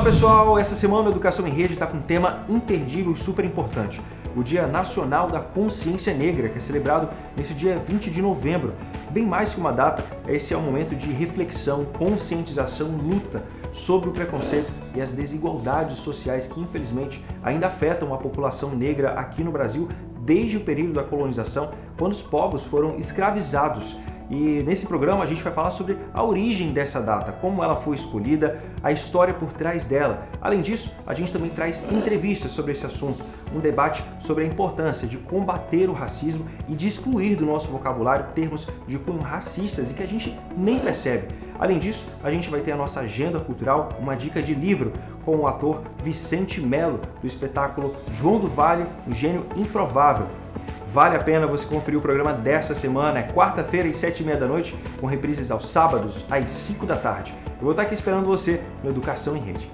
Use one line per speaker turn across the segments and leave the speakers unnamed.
Olá pessoal, essa semana a Educação em Rede está com um tema imperdível e super importante. O Dia Nacional da Consciência Negra, que é celebrado nesse dia 20 de novembro. Bem mais que uma data, esse é um momento de reflexão, conscientização, luta sobre o preconceito e as desigualdades sociais que infelizmente ainda afetam a população negra aqui no Brasil desde o período da colonização, quando os povos foram escravizados. E nesse programa a gente vai falar sobre a origem dessa data, como ela foi escolhida, a história por trás dela. Além disso, a gente também traz entrevistas sobre esse assunto, um debate sobre a importância de combater o racismo e de excluir do nosso vocabulário termos de cunho racistas e que a gente nem percebe. Além disso, a gente vai ter a nossa agenda cultural, uma dica de livro com o ator Vicente Melo, do espetáculo João do Vale, o Gênio Improvável. Vale a pena você conferir o programa dessa semana, é quarta-feira às 7h30 da noite, com reprises aos sábados às 5 da tarde. Eu vou estar aqui esperando você no Educação em Rede.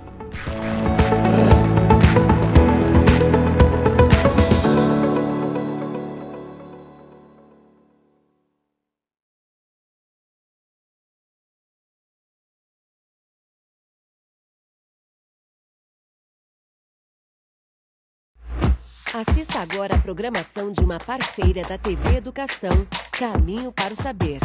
Assista agora a programação de uma parceira da TV Educação, Caminho para o Saber.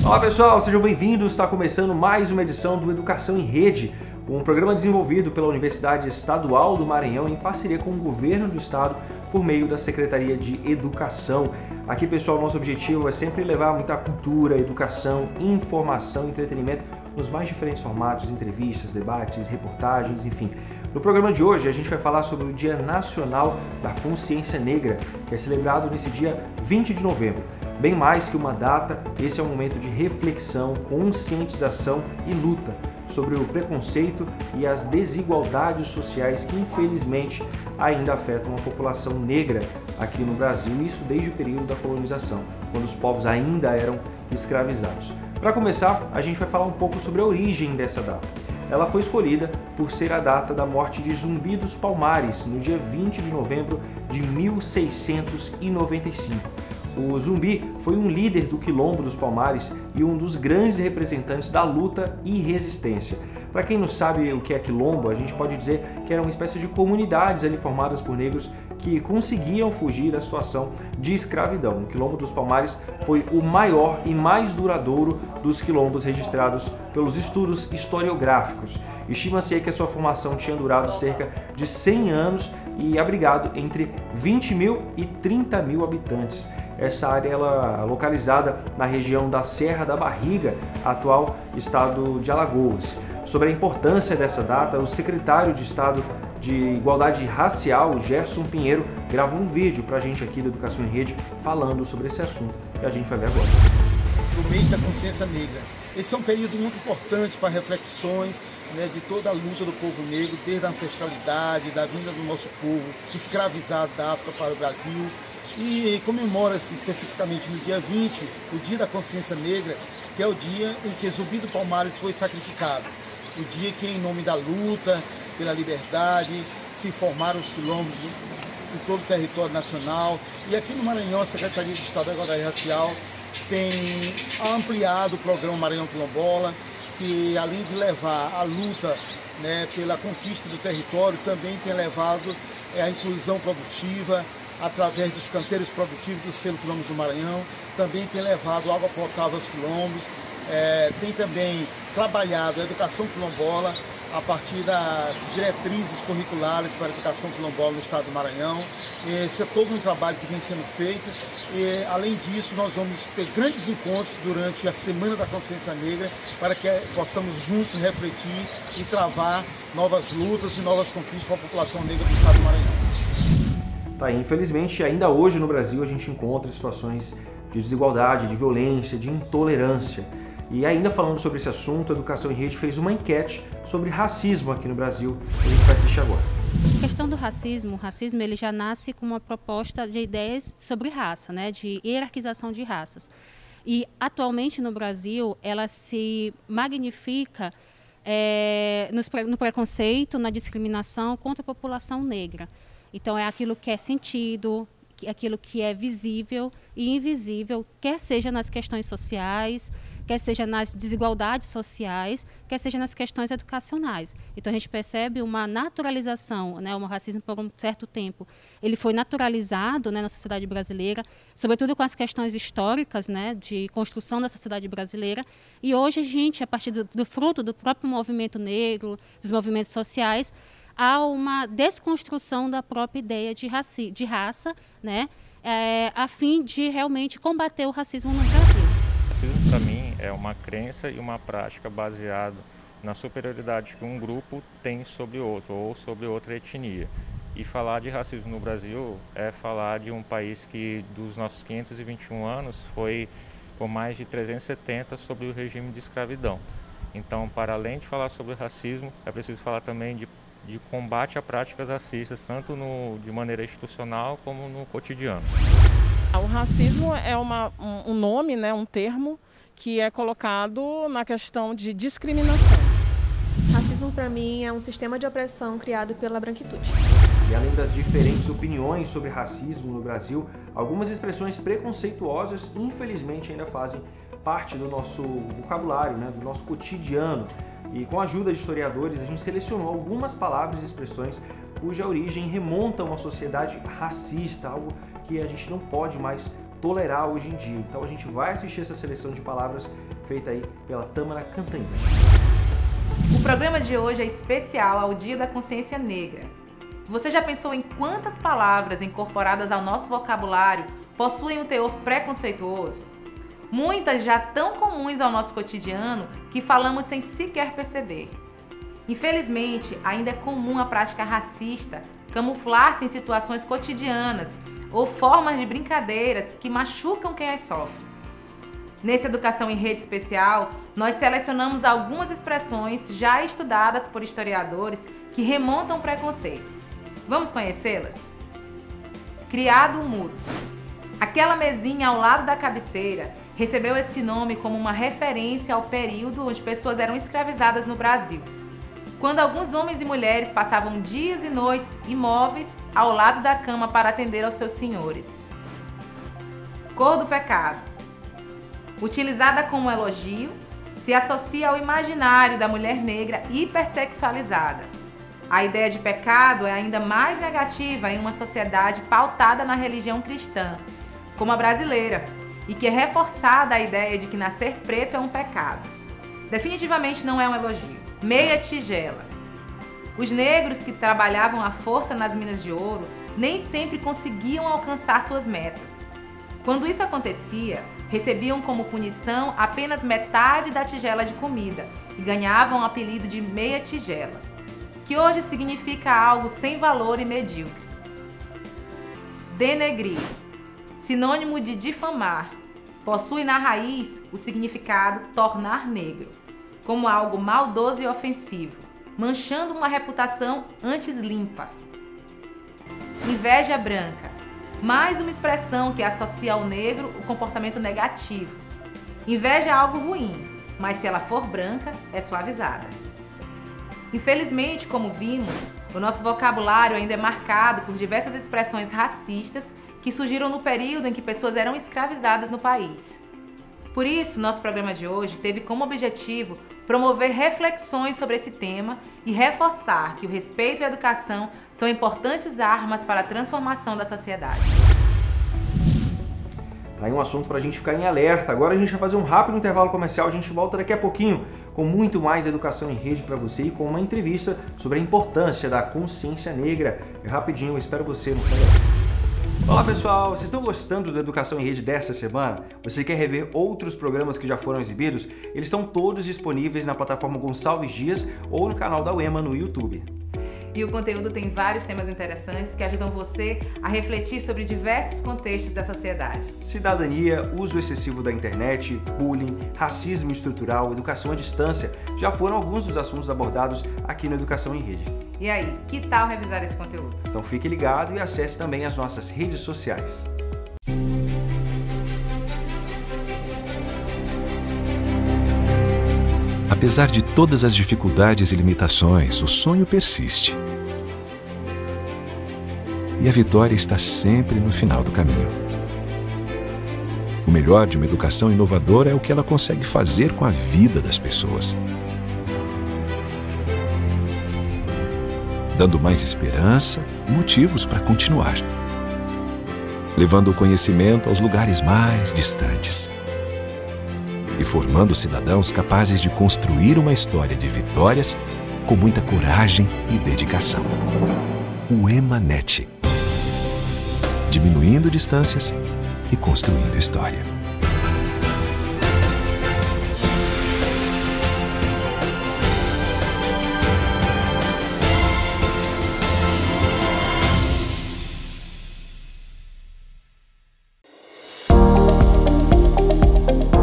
Olá pessoal, sejam bem-vindos. Está começando mais uma edição do Educação em Rede, um programa desenvolvido pela Universidade Estadual do Maranhão em parceria com o Governo do Estado por meio da Secretaria de Educação. Aqui, pessoal, nosso objetivo é sempre levar muita cultura, educação, informação e entretenimento nos mais diferentes formatos, entrevistas, debates, reportagens, enfim. No programa de hoje, a gente vai falar sobre o Dia Nacional da Consciência Negra, que é celebrado nesse dia 20 de novembro. Bem mais que uma data, esse é um momento de reflexão, conscientização e luta sobre o preconceito e as desigualdades sociais que infelizmente ainda afetam a população negra aqui no Brasil, isso desde o período da colonização, quando os povos ainda eram escravizados. Para começar, a gente vai falar um pouco sobre a origem dessa data. Ela foi escolhida por ser a data da morte de Zumbi dos Palmares, no dia 20 de novembro de 1695. O Zumbi foi um líder do Quilombo dos Palmares e um dos grandes representantes da luta e resistência. Para quem não sabe o que é Quilombo, a gente pode dizer que era uma espécie de comunidades ali formadas por negros que conseguiam fugir da situação de escravidão. O Quilombo dos Palmares foi o maior e mais duradouro dos quilombos registrados pelos estudos historiográficos. Estima-se que a sua formação tinha durado cerca de 100 anos e abrigado entre 20 mil e 30 mil habitantes. Essa área ela é localizada na região da Serra da Barriga, atual estado de Alagoas. Sobre a importância dessa data, o secretário de Estado de Igualdade Racial, Gerson Pinheiro, gravou um vídeo para a gente aqui da Educação em Rede falando sobre esse assunto e a gente vai ver agora.
O mês da consciência negra. Esse é um período muito importante para reflexões, né, de toda a luta do povo negro, desde a ancestralidade, da vinda do nosso povo escravizado da África para o Brasil. E comemora-se especificamente no dia 20, o Dia da Consciência Negra, que é o dia em que Zumbi dos Palmares foi sacrificado. O dia que, em nome da luta pela liberdade, se formaram os quilombos em todo o território nacional. E aqui no Maranhão, a Secretaria de Estado da Igualdade Racial tem ampliado o programa Maranhão Quilombola, que além de levar a luta, né, pela conquista do território, também tem levado a inclusão produtiva, através dos canteiros produtivos do Selo Quilombos do Maranhão, também tem levado água potável aos quilombos, tem também trabalhado a educação quilombola a partir das diretrizes curriculares para a educação quilombola no estado do Maranhão. Esse é todo um trabalho que vem sendo feito e, além disso, nós vamos ter grandes encontros durante a Semana da Consciência Negra para que possamos juntos refletir e travar novas lutas e novas conquistas para a população negra do estado do Maranhão.
Tá, infelizmente, ainda hoje no Brasil a gente encontra situações de desigualdade, de violência, de intolerância. E ainda falando sobre esse assunto, a Educação em Rede fez uma enquete sobre racismo aqui no Brasil, que a gente vai assistir agora.
A questão do racismo, o racismo ele já nasce com uma proposta de ideias sobre raça, né, de hierarquização de raças. E atualmente no Brasil ela se magnifica no preconceito, na discriminação contra a população negra. Então, é aquilo que é sentido, aquilo que é visível e invisível, quer seja nas questões sociais, quer seja nas desigualdades sociais, quer seja nas questões educacionais. Então, a gente percebe uma naturalização, né? O racismo, por um certo tempo, ele foi naturalizado, né, na sociedade brasileira, sobretudo com as questões históricas, né, de construção da sociedade brasileira. E hoje a gente, a partir do fruto do próprio movimento negro, dos movimentos sociais, há uma desconstrução da própria ideia de raça, né, a fim de realmente combater o racismo no Brasil.
O racismo, para mim, é uma crença e uma prática baseada na superioridade que um grupo tem sobre outro ou sobre outra etnia. E falar de racismo no Brasil é falar de um país que, dos nossos 521 anos, foi por mais de 370 sobre o regime de escravidão. Então, para além de falar sobre racismo, é preciso falar também de combate a práticas racistas, tanto de maneira institucional como no cotidiano.
O racismo é um nome, né, um termo que é colocado na questão de discriminação.
Racismo, para mim, é um sistema de opressão criado pela branquitude.
E além das diferentes opiniões sobre racismo no Brasil, algumas expressões preconceituosas, infelizmente, ainda fazem parte do nosso vocabulário, né, do nosso cotidiano. E com a ajuda de historiadores, a gente selecionou algumas palavras e expressões cuja origem remonta a uma sociedade racista, algo que a gente não pode mais tolerar hoje em dia. Então a gente vai assistir essa seleção de palavras feita aí pela Tâmara Cantanhede.
O programa de hoje é especial ao Dia da Consciência Negra. Você já pensou em quantas palavras incorporadas ao nosso vocabulário possuem um teor preconceituoso? Muitas já tão comuns ao nosso cotidiano que falamos sem sequer perceber. Infelizmente, ainda é comum a prática racista camuflar-se em situações cotidianas ou formas de brincadeiras que machucam quem as sofre. Nesse Educação em Rede Especial, nós selecionamos algumas expressões já estudadas por historiadores que remontam preconceitos. Vamos conhecê-las? Criado mudo. Aquela mesinha ao lado da cabeceira recebeu esse nome como uma referência ao período onde pessoas eram escravizadas no Brasil, quando alguns homens e mulheres passavam dias e noites imóveis ao lado da cama para atender aos seus senhores. Cor do pecado. Utilizada como elogio, se associa ao imaginário da mulher negra hipersexualizada. A ideia de pecado é ainda mais negativa em uma sociedade pautada na religião cristã, como a brasileira, e que é reforçada a ideia de que nascer preto é um pecado. Definitivamente não é um elogio. Meia tigela. Os negros que trabalhavam à força nas minas de ouro nem sempre conseguiam alcançar suas metas. Quando isso acontecia, recebiam como punição apenas metade da tigela de comida e ganhavam o apelido de meia tigela, que hoje significa algo sem valor e medíocre. Denegrir. Sinônimo de difamar, possui na raiz o significado tornar negro, como algo maldoso e ofensivo, manchando uma reputação antes limpa. Inveja branca, mais uma expressão que associa ao negro o comportamento negativo. Inveja é algo ruim, mas se ela for branca, é suavizada. Infelizmente, como vimos, o nosso vocabulário ainda é marcado por diversas expressões racistas que surgiram no período em que pessoas eram escravizadas no país. Por isso, nosso programa de hoje teve como objetivo promover reflexões sobre esse tema e reforçar que o respeito e a educação são importantes armas para a transformação da sociedade.
Tá aí um assunto para a gente ficar em alerta. Agora a gente vai fazer um rápido intervalo comercial. A gente volta daqui a pouquinho com muito mais educação em rede para você e com uma entrevista sobre a importância da consciência negra. É rapidinho, eu espero você, não sai daí. Olá pessoal, vocês estão gostando da Educação em Rede dessa semana? Você quer rever outros programas que já foram exibidos? Eles estão todos disponíveis na plataforma Gonçalves Dias ou no canal da UEMA no YouTube.
E o conteúdo tem vários temas interessantes que ajudam você a refletir sobre diversos contextos da sociedade.
Cidadania, uso excessivo da internet, bullying, racismo estrutural, educação à distância já foram alguns dos assuntos abordados aqui no Educação em Rede.
E aí, que tal revisar esse conteúdo?
Então fique ligado e acesse também as nossas redes sociais.
Apesar de todas as dificuldades e limitações, o sonho persiste. e a vitória está sempre no final do caminho. O melhor de uma educação inovadora é o que ela consegue fazer com a vida das pessoas, dando mais esperança e motivos para continuar, levando o conhecimento aos lugares mais distantes e formando cidadãos capazes de construir uma história de vitórias com muita coragem e dedicação. O EMANET, diminuindo distâncias e construindo história.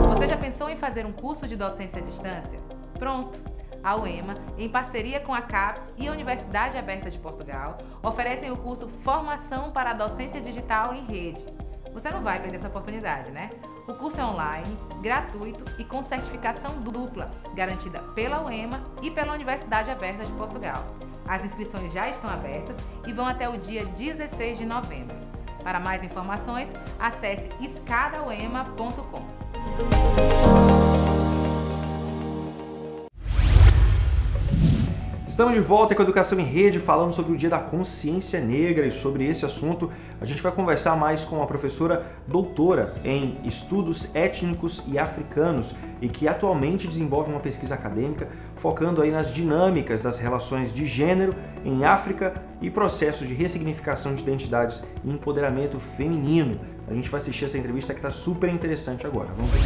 Você já pensou em fazer um curso de docência à distância? Pronto! A UEMA, em parceria com a CAPES e a Universidade Aberta de Portugal, oferecem o curso Formação para a Docência Digital em Rede. Você não vai perder essa oportunidade, né? O curso é online, gratuito e com certificação dupla, garantida pela UEMA e pela Universidade Aberta de Portugal. As inscrições já estão abertas e vão até o dia 16 de novembro. Para mais informações, acesse escadauema.com.
Estamos de volta com a Educação em Rede, falando sobre o Dia da Consciência Negra, e sobre esse assunto a gente vai conversar mais com a professora doutora em Estudos Étnicos e Africanos e que atualmente desenvolve uma pesquisa acadêmica focando aí nas dinâmicas das relações de gênero em África e processos de ressignificação de identidades e empoderamento feminino. A gente vai assistir essa entrevista que está super interessante agora. Vamos ver.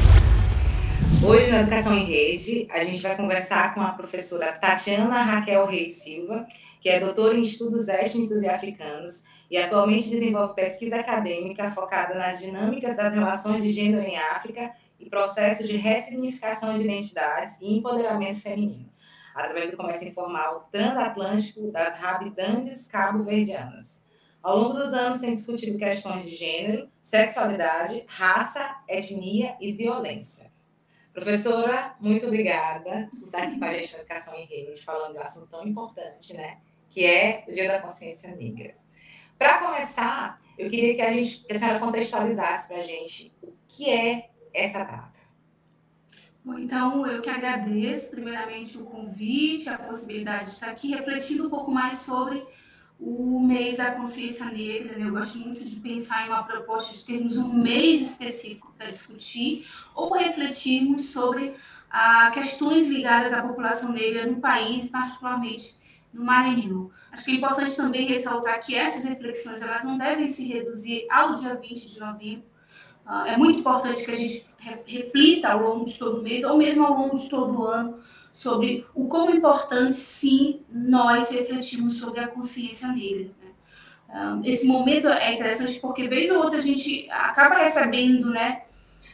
Hoje, na Educação em Rede, a gente vai conversar com a professora Tatiana Raquel Reis Silva, que é doutora em Estudos Étnicos e Africanos e atualmente desenvolve pesquisa acadêmica focada nas dinâmicas das relações de gênero em África e processos de ressignificação de identidades e empoderamento feminino, através do comércio informal transatlântico das rabidantes cabo-verdianas. Ao longo dos anos, tem discutido questões de gênero, sexualidade, raça, etnia e violência. Professora, muito obrigada por estar aqui com a gente na Educação em Rede, falando de um assunto tão importante, né? Que é o Dia da Consciência Negra. Para começar, eu queria que a senhora contextualizasse para a gente o que é essa data.
Bom, então, eu que agradeço, primeiramente, o convite, a possibilidade de estar aqui refletindo um pouco mais sobre o mês da consciência negra, né? Eu gosto muito de pensar em uma proposta de termos um mês específico para discutir ou refletirmos sobre questões ligadas à população negra no país, particularmente no Maranhão. Acho que é importante também ressaltar que essas reflexões elas não devem se reduzir ao dia 20 de novembro. É muito importante que a gente reflita ao longo de todo o mês, ou mesmo ao longo de todo o ano, sobre o quão importante, sim, nós refletimos sobre a consciência negra. Né? Esse momento é interessante porque, vez ou outra, a gente acaba recebendo, né,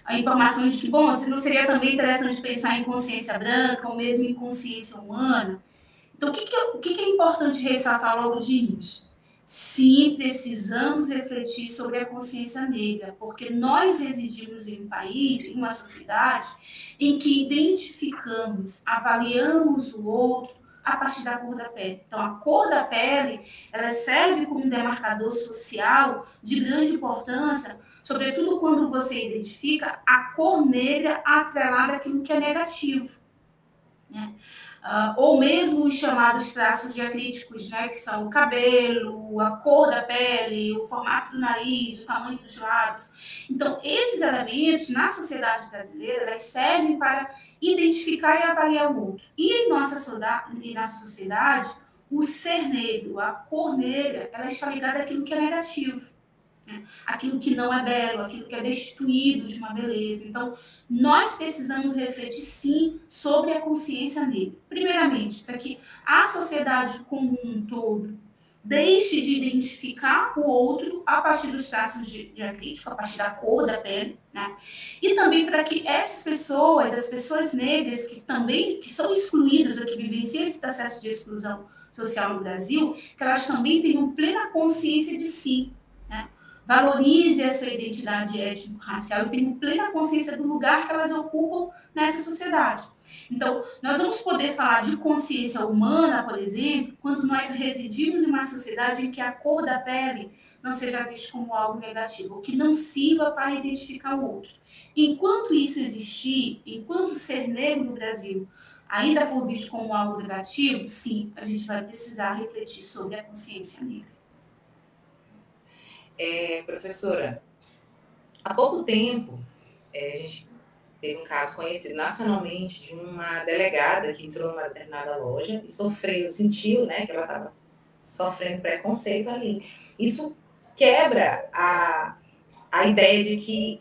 a informação de que, bom, se não seria também interessante pensar em consciência branca ou mesmo em consciência humana. Então, o que é importante ressaltar logo de início? Sim, precisamos refletir sobre a consciência negra, porque nós residimos em um país, em uma sociedade, em que identificamos, avaliamos o outro a partir da cor da pele. Então, a cor da pele, ela serve como um demarcador social de grande importância, sobretudo quando você identifica a cor negra atrelada àquilo que é negativo, né? Ou mesmo os chamados traços diacríticos, né, que são o cabelo, a cor da pele, o formato do nariz, o tamanho dos lábios. Então, esses elementos, na sociedade brasileira, elas servem para identificar e avaliar o outro. E em nossa sociedade, o ser negro, a cor negra, ela está ligada àquilo que é negativo, né? Aquilo que não é belo, aquilo que é destituído de uma beleza. Então, nós precisamos refletir, sim, sobre a consciência negra. Primeiramente, para que a sociedade como um todo deixe de identificar o outro a partir dos traços diacríticos, a partir da cor da pele, né? E também para que essas pessoas, as pessoas negras que são excluídas ou que vivenciam esse processo de exclusão social no Brasil, que elas também tenham plena consciência de si, né? Valorize a sua identidade étnico-racial e tenham plena consciência do lugar que elas ocupam nessa sociedade. Então, nós vamos poder falar de consciência humana, por exemplo, quando nós residimos em uma sociedade em que a cor da pele não seja visto como algo negativo, ou que não sirva para identificar o outro. Enquanto isso existir, enquanto ser negro no Brasil ainda for visto como algo negativo, sim, a gente vai precisar refletir sobre a consciência negra.
Professora, há pouco tempo, a gente teve um caso conhecido nacionalmente de uma delegada que entrou numa determinada loja e sentiu, né, que ela estava sofrendo preconceito ali. Isso quebra a ideia de que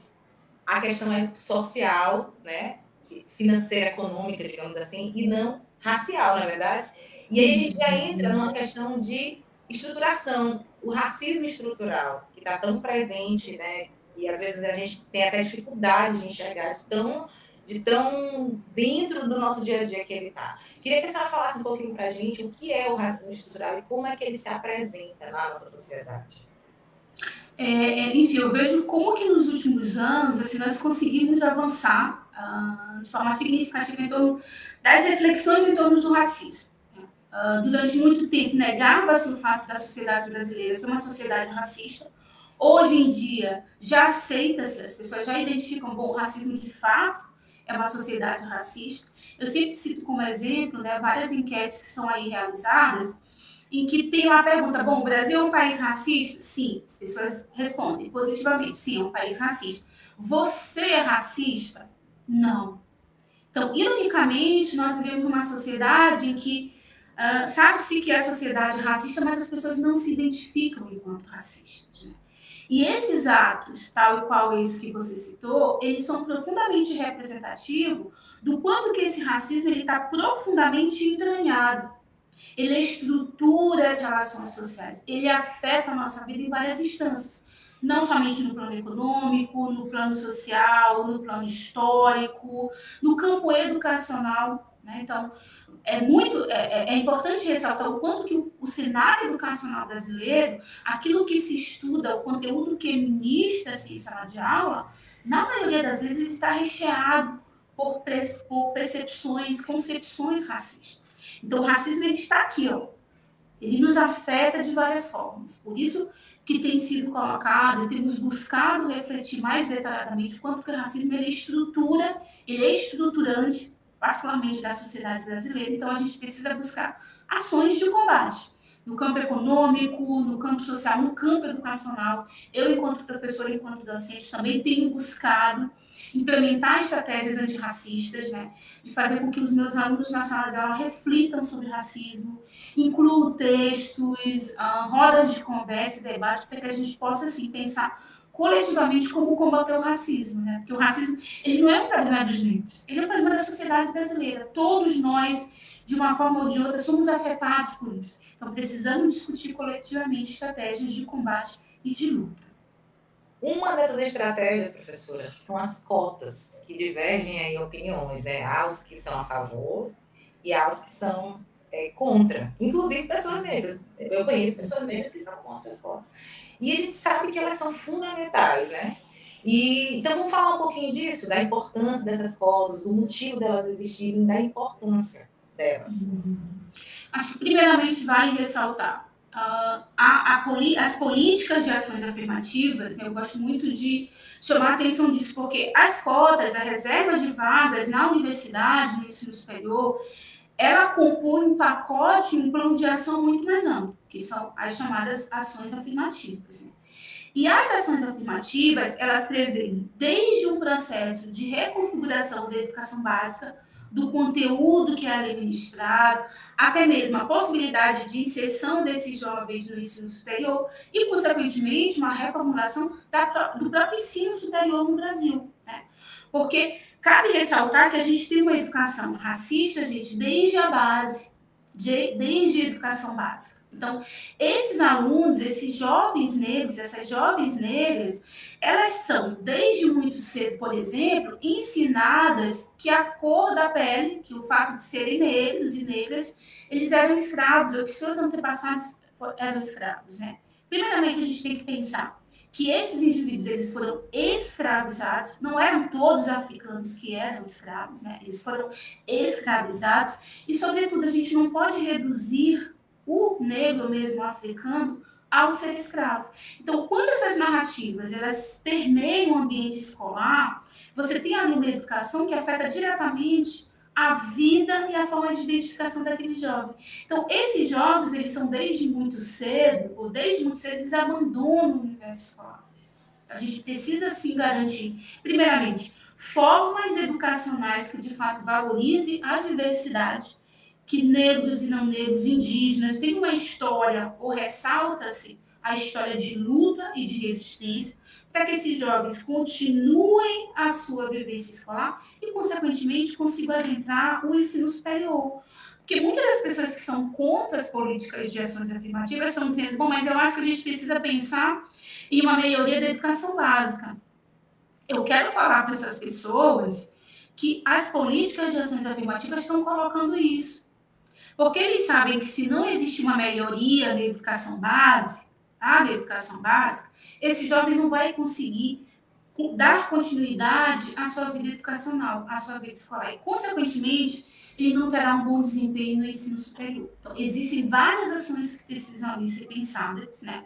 a questão é social, né, financeira, econômica, digamos assim, e não racial, não é verdade? E aí a gente já entra numa questão de estruturação, o racismo estrutural, que está tão presente, né? E às vezes a gente tem até dificuldade de enxergar de tão dentro do nosso dia a dia que ele está. Queria que a senhora falasse um pouquinho para a gente o que é o racismo estrutural e como é que ele se apresenta na nossa sociedade.
Enfim, eu vejo como que nos últimos anos assim, nós conseguimos avançar de forma significativa em torno das reflexões em torno do racismo. Durante muito tempo negava-se o fato da sociedade brasileira ser uma sociedade racista. Hoje em dia já aceita-se, as pessoas já identificam, bom, o racismo de fato é uma sociedade racista. Eu sempre cito como exemplo, né, várias enquetes que são aí realizadas, em que tem lá a pergunta, bom, o Brasil é um país racista? Sim, as pessoas respondem positivamente, sim, é um país racista. Você é racista? Não. Então, ironicamente, nós vivemos uma sociedade em que sabe-se que é a sociedade racista, mas as pessoas não se identificam enquanto racistas, né? E esses atos, tal e qual esse que você citou, eles são profundamente representativos do quanto que esse racismo está profundamente entranhado. Ele estrutura as relações sociais, ele afeta a nossa vida em várias instâncias, não somente no plano econômico, no plano social, no plano histórico, no campo educacional, né? Então, é importante ressaltar o quanto que o cenário educacional brasileiro, aquilo que se estuda, o conteúdo que ministra-se em sala de aula, na maioria das vezes ele está recheado por percepções, concepções racistas. Então, o racismo ele está aqui, ó. Ele nos afeta de várias formas. Por isso que tem sido colocado, temos buscado refletir mais detalhadamente quanto que o racismo ele é estruturante, particularmente da sociedade brasileira. Então, a gente precisa buscar ações de combate no campo econômico, no campo social, no campo educacional. Eu, enquanto professora, enquanto docente, também tenho buscado implementar estratégias antirracistas, né, de fazer com que os meus alunos na sala de aula reflitam sobre racismo, incluam textos, rodas de conversa e debate, para que a gente possa, assim, pensar coletivamente como combater o racismo, né? Porque o racismo ele não é um problema dos negros, ele é um problema da sociedade brasileira. Todos nós, de uma forma ou de outra, somos afetados por isso. Então, precisamos discutir coletivamente estratégias de combate e de luta.
Uma dessas estratégias, professora, são as cotas, que divergem aí opiniões, né? Há os que são a favor e há os que são contra, inclusive pessoas negras. Eu conheço pessoas negras que são contra as cotas. E a gente sabe que elas são fundamentais, né? Então, vamos falar um pouquinho disso, da importância dessas cotas, do motivo delas existirem, da importância delas.
Acho que, primeiramente, vale ressaltar as políticas de ações afirmativas, né? Eu gosto muito de chamar a atenção disso, porque as cotas, a reserva de vagas na universidade, no ensino superior, ela compõe um pacote, um plano de ação muito mais amplo, que são as chamadas ações afirmativas. E as ações afirmativas, elas prevêem desde um processo de reconfiguração da educação básica, do conteúdo que é ministrado, até mesmo a possibilidade de inserção desses jovens no ensino superior e, consequentemente, uma reformulação do próprio ensino superior no Brasil, né? Porque cabe ressaltar que a gente tem uma educação racista, gente, desde a base, desde a educação básica. Então, esses alunos, esses jovens negros, essas jovens negras, elas são, desde muito cedo, por exemplo, ensinadas que a cor da pele, que o fato de serem negros e negras, eles eram escravos, ou que seus antepassados eram escravos, né? Primeiramente, a gente tem que pensar que esses indivíduos eles foram escravizados, não eram todos africanos que eram escravos, né? Eles foram escravizados, e, sobretudo, a gente não pode reduzir o negro mesmo africano ao ser escravo. Então, quando essas narrativas elas permeiam o ambiente escolar, você tem ali uma educação que afeta diretamente a vida e a forma de identificação daquele jovem. Então, esses jovens, eles são desde muito cedo, eles abandonam o universo escolar. A gente precisa, sim, garantir, primeiramente, formas educacionais que, de fato, valorizem a diversidade, que negros e não negros, indígenas, têm uma história, ou ressalta-se a história de luta e de resistência, para que esses jovens continuem a sua vivência escolar e, consequentemente, consigam adentrar o ensino superior. Porque muitas das pessoas que são contra as políticas de ações afirmativas estão dizendo, bom, mas eu acho que a gente precisa pensar em uma melhoria da educação básica. Eu quero falar para essas pessoas que as políticas de ações afirmativas estão colocando isso. Porque eles sabem que se não existe uma melhoria na educação básica, esse jovem não vai conseguir dar continuidade à sua vida educacional, à sua vida escolar. E, consequentemente, ele não terá um bom desempenho no ensino superior. Então, existem várias ações que precisam ali ser pensadas, né?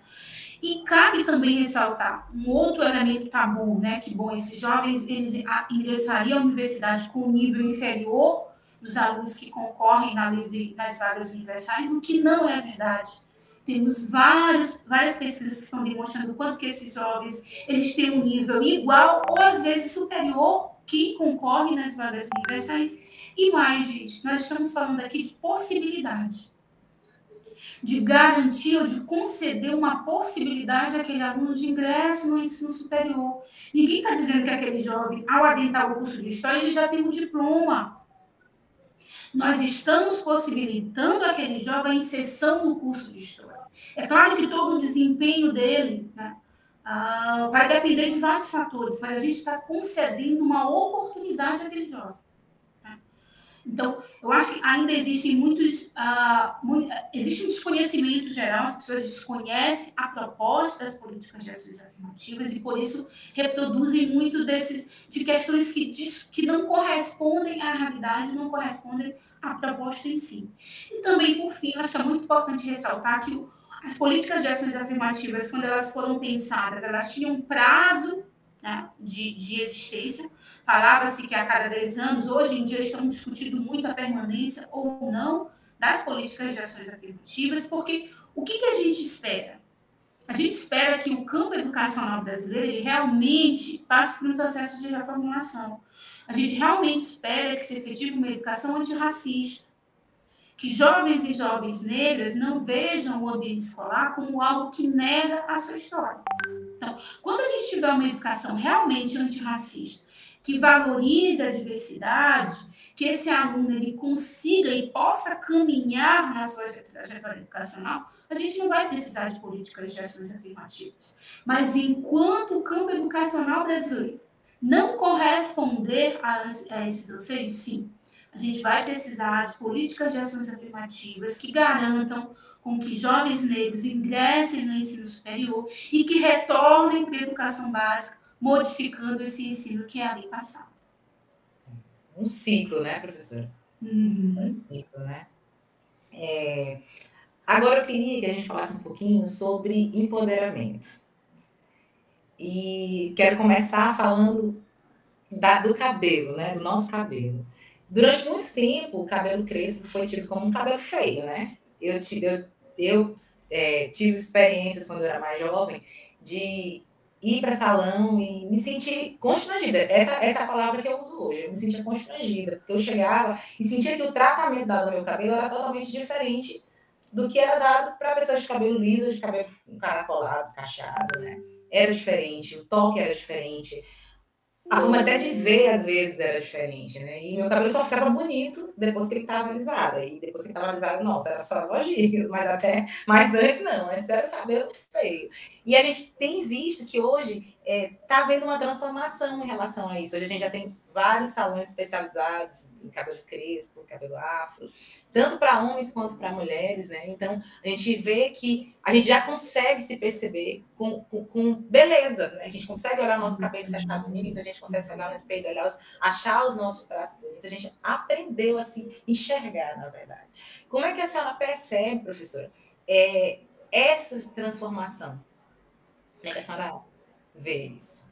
E cabe também ressaltar um outro elemento tabu, né? Que, bom, esses jovens, eles ingressariam à universidade com um nível inferior dos alunos que concorrem nas vagas universais, o que não é verdade. Temos várias pesquisas que estão demonstrando o quanto que esses jovens eles têm um nível igual ou, às vezes, superior que concorrem nas vagas universais. E mais, gente, nós estamos falando aqui de possibilidade, de garantir ou de conceder uma possibilidade àquele aluno de ingresso no ensino superior. Ninguém está dizendo que aquele jovem, ao adentrar o curso de História, ele já tem um diploma. Nós estamos possibilitando aquele jovem a inserção no curso de História. É claro que todo o desempenho dele, né, vai depender de vários fatores, mas a gente está concedendo uma oportunidade àquele jovem. Né? Então, eu acho que ainda existem existe um desconhecimento geral, as pessoas desconhecem a proposta das políticas de ações afirmativas e, por isso, reproduzem muito de questões que não correspondem à realidade, não correspondem à proposta em si. E também, por fim, eu acho que é muito importante ressaltar que as políticas de ações afirmativas, quando elas foram pensadas, elas tinham um prazo, né, de existência. Falava-se que a cada 10 anos, hoje em dia estamos discutindo muito a permanência ou não das políticas de ações afirmativas, porque o que a gente espera? A gente espera que o campo educacional brasileiro ele realmente passe por um processo de reformulação. A gente realmente espera que se efetive uma educação antirracista, que jovens e jovens negras não vejam o ambiente escolar como algo que nega a sua história. Então, quando a gente tiver uma educação realmente antirracista, que valorize a diversidade, que esse aluno ele consiga e possa caminhar na sua trajetória educacional, a gente não vai precisar de políticas de ações afirmativas. Mas enquanto o campo educacional brasileiro não corresponder a esses anseios, sim, a gente vai precisar de políticas de ações afirmativas que garantam com que jovens negros ingressem no ensino superior e que retornem para a educação básica, modificando esse ensino que é ali passado.
Um ciclo, né, professora? Um ciclo, né? Agora eu queria que a gente falasse um pouquinho sobre empoderamento. E quero começar falando do cabelo, né? Do nosso cabelo. Durante muito tempo, o cabelo crespo foi tido como um cabelo feio, né? Eu tive experiências quando eu era mais jovem de ir para salão e me sentir constrangida. Essa é a palavra que eu uso hoje. Eu me sentia constrangida, porque eu chegava e sentia que o tratamento dado ao meu cabelo era totalmente diferente do que era dado para pessoas de cabelo liso, de cabelo encaracolado, cacheado, né? Era diferente, o toque era diferente. A forma até de ver, às vezes, era diferente, né? E meu cabelo só ficava bonito depois que ele estava alisado. E depois que estava alisado, nossa, era só elogio. Mas antes não, antes era o cabelo feio. E a gente tem visto que hoje está havendo uma transformação em relação a isso. Hoje a gente já tem vários salões especializados em cabelo crespo, cabelo afro, tanto para homens quanto para mulheres, né? Então, a gente vê que a gente já consegue se perceber com beleza, né? A gente consegue olhar o nosso cabelo e se achar bonito, a gente consegue se olhar no espelho, achar os nossos traços bonitos, a gente aprendeu a se enxergar, na verdade. Como é que a senhora percebe, professora, essa transformação? Como é que a senhora vê isso?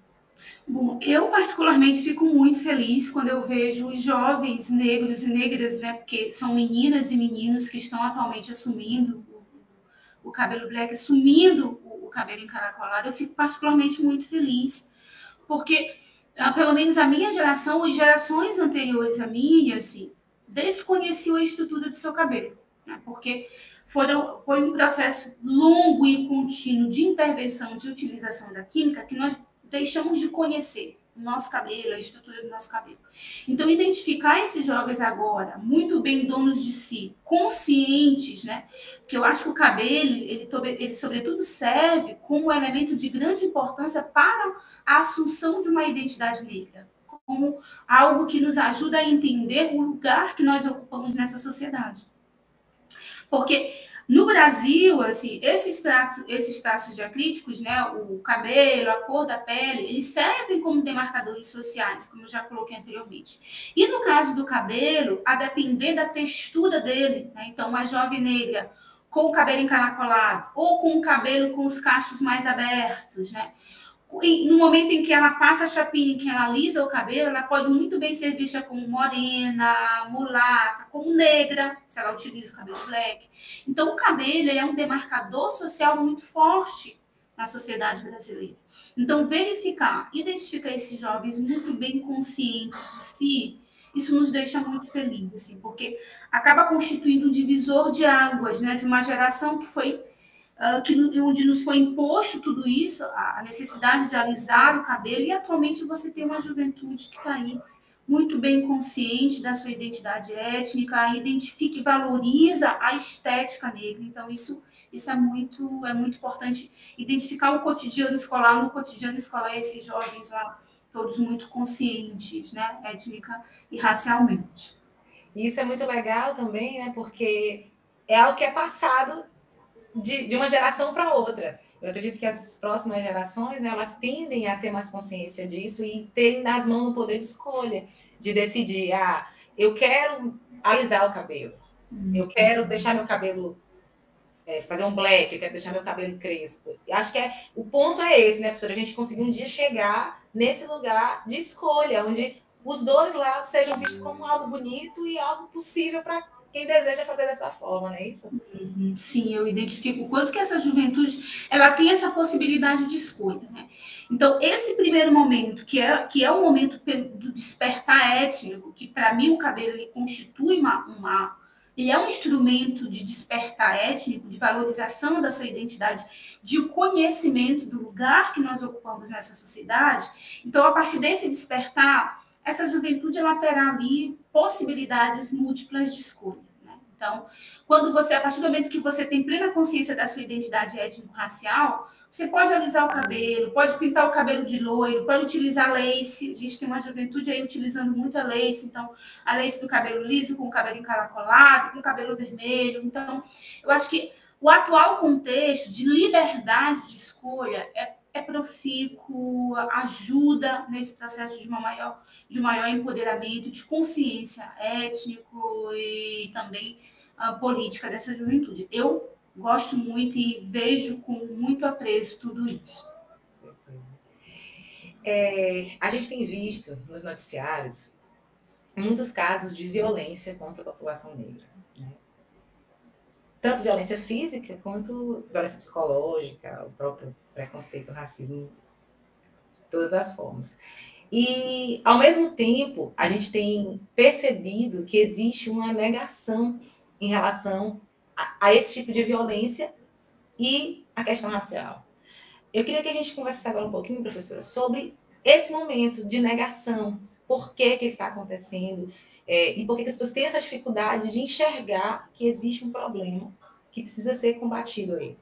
Bom, eu particularmente fico muito feliz quando eu vejo os jovens negros e negras, né, porque são meninas e meninos que estão atualmente assumindo o cabelo black, assumindo o cabelo encaracolado. Eu fico particularmente muito feliz, porque pelo menos a minha geração e gerações anteriores à minha, assim, desconheciam a estrutura do seu cabelo, né, porque foi um processo longo e contínuo de intervenção, de utilização da química, que nós deixamos de conhecer o nosso cabelo, a estrutura do nosso cabelo. Então, identificar esses jovens agora, muito bem donos de si, conscientes, né? Porque eu acho que o cabelo, ele sobretudo serve como elemento de grande importância para a assunção de uma identidade negra, como algo que nos ajuda a entender o lugar que nós ocupamos nessa sociedade. Porque no Brasil, assim, esses traços diacríticos, né, o cabelo, a cor da pele, eles servem como demarcadores sociais, como eu já coloquei anteriormente. E no caso do cabelo, a depender da textura dele, né, então uma jovem negra com o cabelo encaracolado ou com o cabelo com os cachos mais abertos, né, no momento em que ela passa a chapinha, em que ela alisa o cabelo, ela pode muito bem ser vista como morena, mulata, como negra, se ela utiliza o cabelo black. Então, o cabelo ele é um demarcador social muito forte na sociedade brasileira. Então, identificar esses jovens muito bem conscientes de si, isso nos deixa muito felizes, assim, porque acaba constituindo um divisor de águas, né, de uma geração que foi onde nos foi imposto tudo isso, a necessidade de alisar o cabelo, e atualmente você tem uma juventude que está aí muito bem consciente da sua identidade étnica, identifica e valoriza a estética negra. Então, isso é muito importante, identificar o cotidiano escolar. No cotidiano escolar, esses jovens lá, todos muito conscientes, né, étnica e racialmente.
Isso é muito legal também, né, porque é algo que é passado de uma geração para outra. Eu acredito que as próximas gerações, né, elas tendem a ter mais consciência disso e terem nas mãos o poder de escolha, de decidir, eu quero alisar o cabelo, eu quero deixar meu cabelo, fazer um black, eu quero deixar meu cabelo crespo. Eu acho que o ponto é esse, né, professora? A gente conseguir um dia chegar nesse lugar de escolha, onde os dois lados sejam vistos como algo bonito e algo possível para quem deseja fazer dessa forma, não é isso?
Sim, eu identifico o quanto que essa juventude ela tem essa possibilidade de escolha, né? Então, esse primeiro momento, que é o momento do despertar étnico, que para mim o cabelo ele constitui ele é um instrumento de despertar étnico, de valorização da sua identidade, de conhecimento do lugar que nós ocupamos nessa sociedade. Então, a partir desse despertar, essa juventude ela terá ali possibilidades múltiplas de escolha. Então, a partir do momento que você tem plena consciência da sua identidade étnico-racial, você pode alisar o cabelo, pode pintar o cabelo de loiro, pode utilizar lace. A gente tem uma juventude aí utilizando muito a lace, então a lace do cabelo liso com o cabelo encaracolado, com o cabelo vermelho. Então, eu acho que o atual contexto de liberdade de escolha é profícuo, ajuda nesse processo de maior empoderamento, de consciência étnico e também política dessa juventude. Eu gosto muito e vejo com muito apreço tudo isso.
A gente tem visto nos noticiários muitos casos de violência contra a população negra, né? Tanto violência física quanto violência psicológica, o próprio preconceito, racismo, de todas as formas. E, ao mesmo tempo, a gente tem percebido que existe uma negação em relação a esse tipo de violência e a questão racial. Eu queria que a gente conversasse agora um pouquinho, professora, sobre esse momento de negação, por que ele está acontecendo, e por que as pessoas têm essa dificuldade de enxergar que existe um problema que precisa ser combatido aí.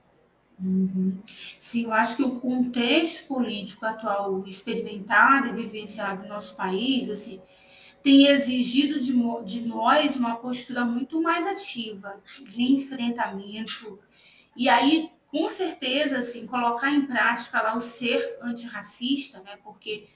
Sim, eu acho que o contexto político atual experimentado e vivenciado no nosso país, assim, tem exigido de nós uma postura muito mais ativa, de enfrentamento. E aí, com certeza, assim, colocar em prática lá o ser antirracista, né? Porque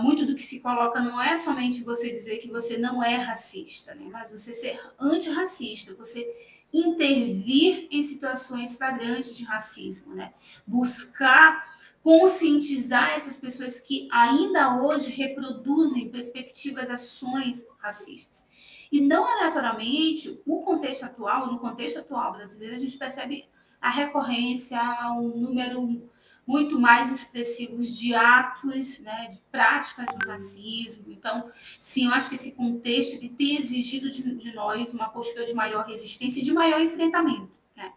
muito do que se coloca não é somente você dizer que você não é racista, né? Mas você ser antirracista, você intervir em situações flagrantes de racismo, né? Buscar conscientizar essas pessoas que ainda hoje reproduzem perspectivas, ações racistas. E não aleatoriamente, no contexto atual brasileiro, a gente percebe a recorrência, um número muito mais expressivos de atos, né, de práticas do racismo. Então, sim, eu acho que esse contexto ele tem exigido de nós uma postura de maior resistência e de maior enfrentamento, né?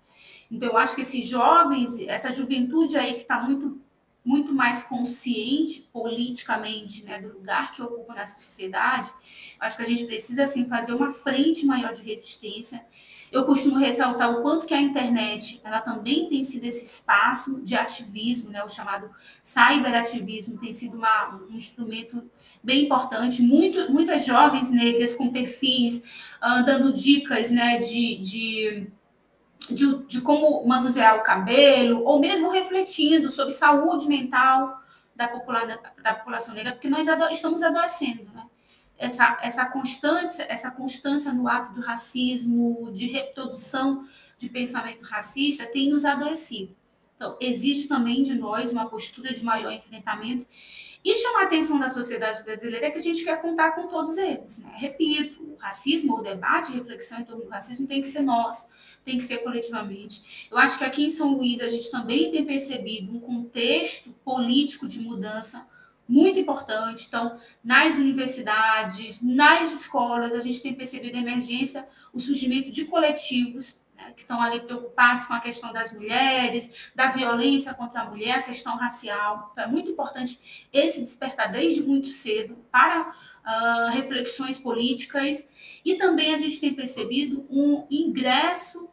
Então, eu acho que esses jovens, essa juventude aí que está muito mais consciente politicamente, né, do lugar que ocupa nessa sociedade, acho que a gente precisa, assim, fazer uma frente maior de resistência. Eu costumo ressaltar o quanto que a internet, ela também tem sido esse espaço de ativismo, né, o chamado cyberativismo, tem sido um instrumento bem importante. Muitas jovens negras com perfis dando dicas, né, de como manusear o cabelo, ou mesmo refletindo sobre saúde mental da população negra, porque nós estamos adoecendo, né? Essa constância no ato do racismo, de reprodução de pensamento racista, tem nos adoecido. Então, exige também de nós uma postura de maior enfrentamento e chamar a atenção da sociedade brasileira é que a gente quer contar com todos eles, né? Repito, o racismo, o debate, a reflexão em torno do racismo tem que ser nossa, tem que ser coletivamente. Eu acho que aqui em São Luís a gente também tem percebido um contexto político de mudança muito importante. Então, nas universidades, nas escolas, a gente tem percebido a emergência, o surgimento de coletivos, né, que estão ali preocupados com a questão das mulheres, da violência contra a mulher, a questão racial. Então, é muito importante esse despertar desde muito cedo para reflexões políticas. E também a gente tem percebido um ingresso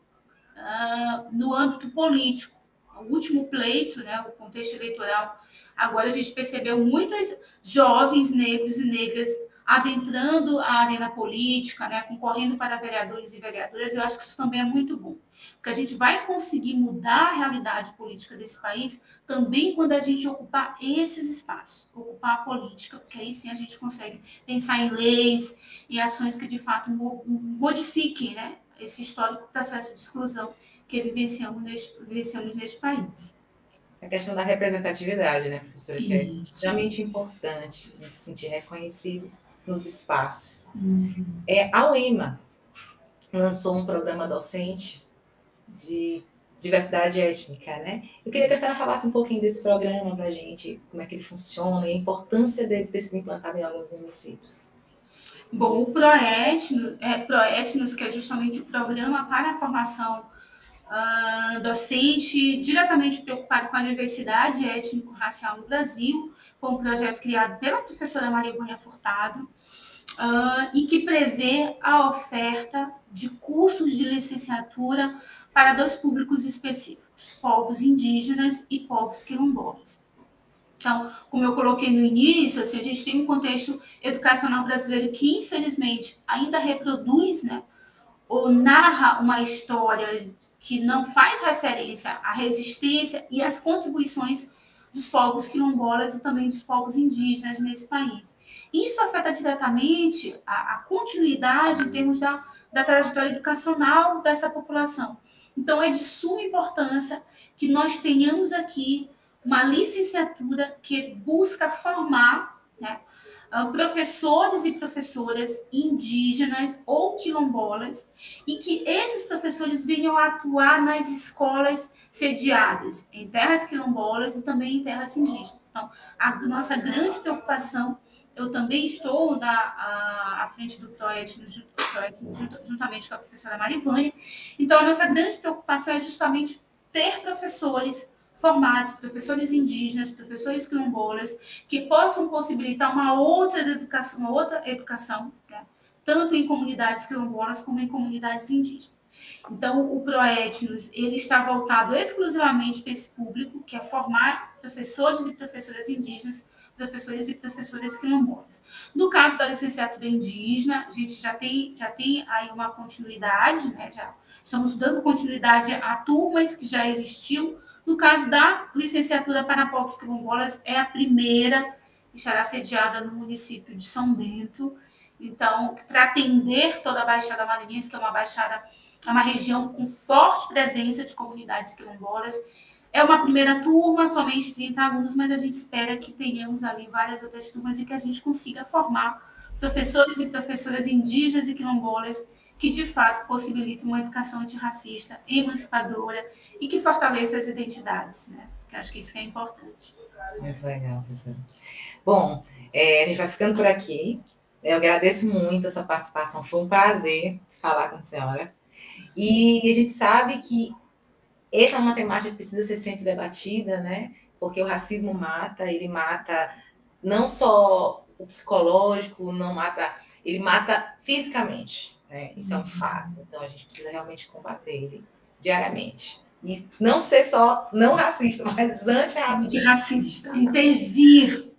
no âmbito político. O último pleito, né, o contexto eleitoral, agora a gente percebeu muitos jovens negros e negras adentrando a arena política, né, concorrendo para vereadores e vereadoras. Eu acho que isso também é muito bom, porque a gente vai conseguir mudar a realidade política desse país também quando a gente ocupar esses espaços, ocupar a política, porque aí sim a gente consegue pensar em leis e ações que de fato modifiquem, né, esse histórico processo de exclusão que vivenciamos neste país.
A questão da representatividade, né, professora? Que é extremamente importante a gente se sentir reconhecido nos espaços. A UEMA lançou um programa docente de diversidade étnica, né? Eu queria que a senhora falasse um pouquinho desse programa para a gente, como é que ele funciona e a importância dele ter sido implantado em alguns municípios.
Bom, o Proetnos, que é justamente o programa para a formação docente diretamente preocupado com a diversidade étnico-racial no Brasil. Foi um projeto criado pela professora Maria Ivânia Furtado e que prevê a oferta de cursos de licenciatura para dois públicos específicos, povos indígenas e povos quilombolas. Então, como eu coloquei no início, assim, a gente tem um contexto educacional brasileiro que, infelizmente, ainda reproduz, né, ou narra uma história que não faz referência à resistência e às contribuições dos povos quilombolas e também dos povos indígenas nesse país. Isso afeta diretamente a continuidade em termos da trajetória educacional dessa população. Então, é de suma importância que nós tenhamos aqui uma licenciatura que busca formar, né, professores e professoras indígenas ou quilombolas e que esses professores venham a atuar nas escolas sediadas em terras quilombolas e também em terras indígenas. Então, a nossa grande preocupação, eu também estou à frente do Proetnos, juntamente com a professora Marivânia, então a nossa grande preocupação é justamente ter professores formados, professores indígenas, professores quilombolas, que possam possibilitar uma outra educação, né? Tanto em comunidades quilombolas como em comunidades indígenas. Então, o Proetnos, ele está voltado exclusivamente para esse público, que é formar professores e professoras indígenas, professores e professoras quilombolas. No caso da licenciatura indígena, a gente já tem aí uma continuidade, né? Já estamos dando continuidade a turmas que já existiu. No caso da licenciatura para povos quilombolas, é a primeira que estará sediada no município de São Bento. Então, para atender toda a Baixada Maranhense, que é uma baixada é uma região com forte presença de comunidades quilombolas. É uma primeira turma, somente 30 alunos, mas a gente espera que tenhamos ali várias outras turmas e que a gente consiga formar professores e professoras indígenas e quilombolas que, de fato, possibilitem uma educação antirracista, emancipadora e que fortaleça as identidades, né? Que acho que isso que é importante.
Muito legal, professora. Bom, a gente vai ficando por aqui. Eu agradeço muito a sua participação, foi um prazer falar com a senhora. E a gente sabe que essa é uma temática que precisa ser sempre debatida, né? Porque o racismo mata, ele mata não só o psicológico, ele mata fisicamente, né? Isso é um fato. Então a gente precisa realmente combater ele diariamente. E não ser só não racista, mas antirracista.
Antirracista, intervir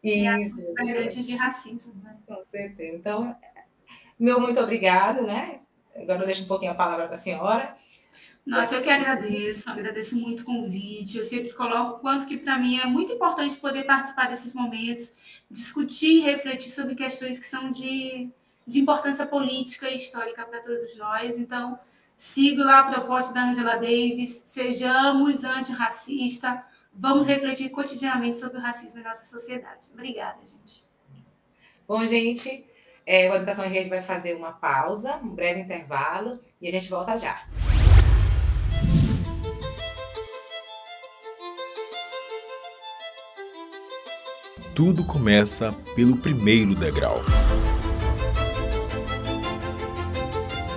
isso,
em de racismo, né?
Com certeza. Então, muito obrigado, né? Agora eu deixo um pouquinho a palavra para a senhora.
Nossa, eu que agradeço muito o convite. Eu sempre coloco o quanto que para mim é muito importante poder participar desses momentos, discutir, refletir sobre questões que são de importância política e histórica para todos nós. Então, sigo lá a proposta da Angela Davis, sejamos antirracistas, vamos refletir cotidianamente sobre o racismo em nossa sociedade. Obrigada, gente.
Bom, gente, o Educação em Rede vai fazer uma pausa, um breve intervalo, e a gente volta já.
Tudo começa pelo primeiro degrau.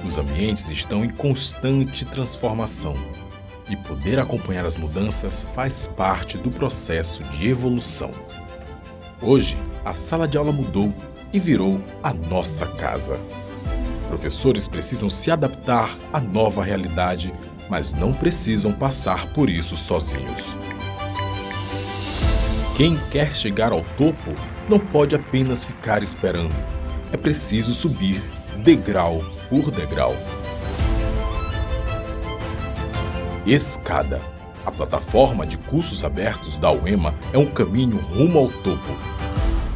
Os ambientes estão em constante transformação e poder acompanhar as mudanças faz parte do processo de evolução. Hoje, a sala de aula mudou e virou a nossa casa. Professores precisam se adaptar à nova realidade, mas não precisam passar por isso sozinhos. Quem quer chegar ao topo não pode apenas ficar esperando. É preciso subir degrau por degrau. Escada. A plataforma de cursos abertos da UEMA é um caminho rumo ao topo,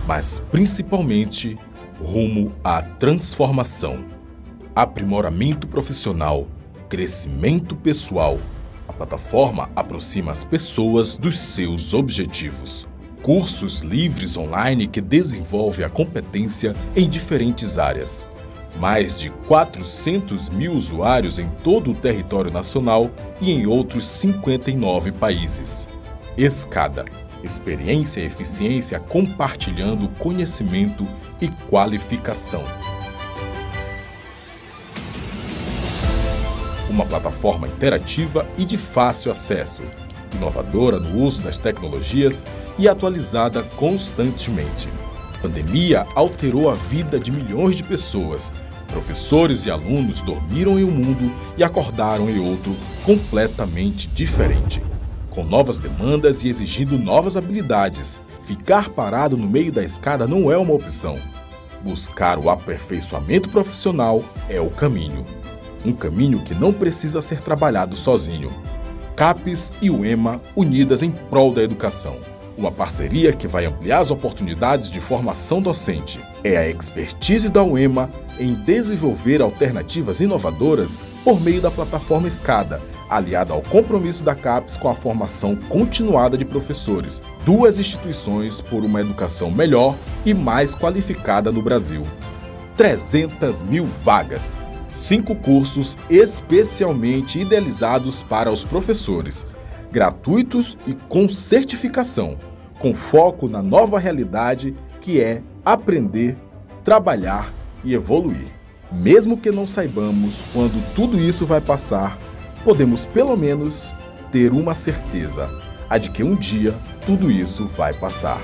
mas principalmente rumo à transformação. Aprimoramento profissional, crescimento pessoal. A plataforma aproxima as pessoas dos seus objetivos. Cursos livres online que desenvolvem a competência em diferentes áreas. Mais de 400 mil usuários em todo o território nacional e em outros 59 países. Escada. Experiência e eficiência compartilhando conhecimento e qualificação. Uma plataforma interativa e de fácil acesso, inovadora no uso das tecnologias e atualizada constantemente. A pandemia alterou a vida de milhões de pessoas. Professores e alunos dormiram em um mundo e acordaram em outro completamente diferente, com novas demandas e exigindo novas habilidades. Ficar parado no meio da escada não é uma opção. Buscar o aperfeiçoamento profissional é o caminho. Um caminho que não precisa ser trabalhado sozinho. CAPES e UEMA unidas em prol da educação. Uma parceria que vai ampliar as oportunidades de formação docente. É a expertise da UEMA em desenvolver alternativas inovadoras por meio da plataforma Escada, aliada ao compromisso da CAPES com a formação continuada de professores. Duas instituições por uma educação melhor e mais qualificada no Brasil. 300 mil vagas. 5 cursos especialmente idealizados para os professores, gratuitos e com certificação, com foco na nova realidade que é aprender, trabalhar e evoluir. Mesmo que não saibamos quando tudo isso vai passar, podemos pelo menos ter uma certeza, a de que um dia tudo isso vai passar.